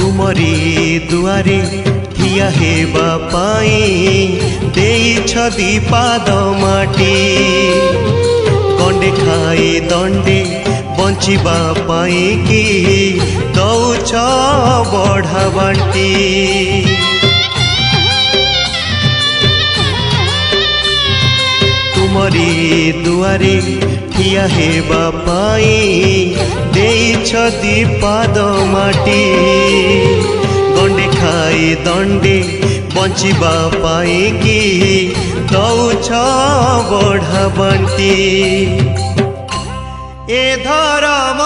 तुमरी दुआरे ठिया हेबा पाई देइछ दीपाद माटी गंडे खाई दंडे बंचिबा पाई कि दौछ बढ़ा बांटी तुमरी दुआरे ठिया हेबा पाई देइछ दीपाद माटी गंडे खाई दंडे बंचिबा पाई कि दौछ बढ़ा बांटी ए धर्म